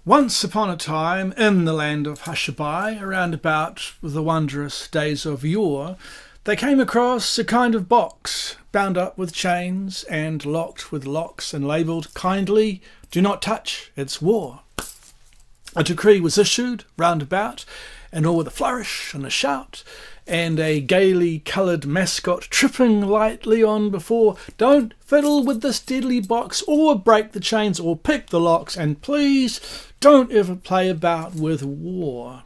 Once upon a time, in the land of Hushabye, around about the wondrous days of yore, they came across a kind of box, bound up with chains and locked with locks and labelled, "Kindly do not touch, it's war." A decree was issued round about, and all with a flourish and a shout, and a gaily coloured mascot tripping lightly on before. "Don't fiddle with this deadly box, or break the chains, or pick the locks, and please don't ever play about with war."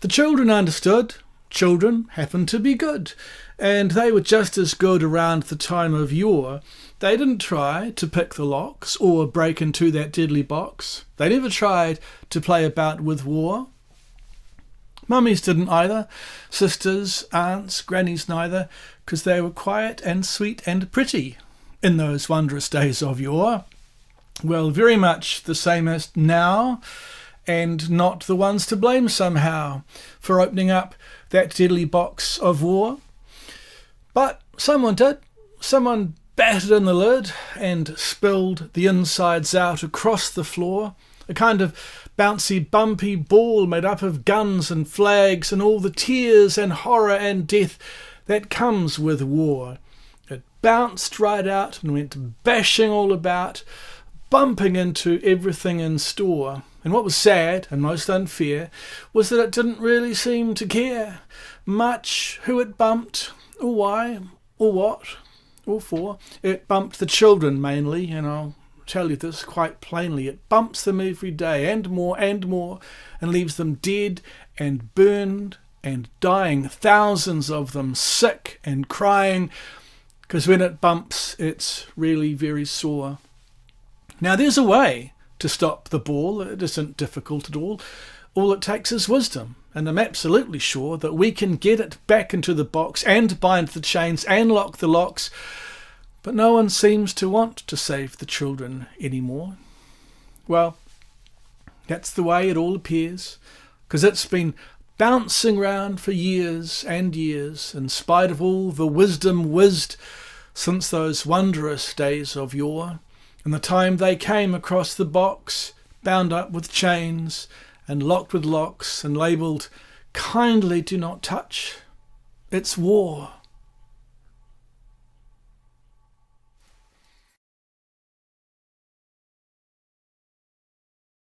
The children understood. Children happened to be good, and they were just as good around the time of yore. They didn't try to pick the locks or break into that deadly box. They never tried to play about with war. Mummies didn't either, sisters, aunts, grannies neither, 'cause they were quiet and sweet and pretty in those wondrous days of yore. Well, very much the same as now, and not the ones to blame somehow for opening up that deadly box of war. But someone did. Someone battered in the lid and spilled the insides out across the floor, a kind of bouncy, bumpy ball made up of guns and flags and all the tears and horror and death that comes with war. It bounced right out and went bashing all about, bumping into everything in store. And what was sad and most unfair was that it didn't really seem to care much who it bumped, or why, or what, or for. It bumped the children mainly, and I'll tell you this quite plainly. It bumps them every day, and more, and leaves them dead and burned and dying, thousands of them sick and crying, because when it bumps, it's really very sore. Now there's a way to stop the ball. It isn't difficult at all. All it takes is wisdom, and I'm absolutely sure that we can get it back into the box and bind the chains and lock the locks, but no one seems to want to save the children anymore. Well, that's the way it all appears, 'cause it's been bouncing round for years and years, in spite of all the wisdom whizzed since those wondrous days of yore, and the time they came across the box, bound up with chains and locked with locks and labelled, "Kindly do not touch, it's war."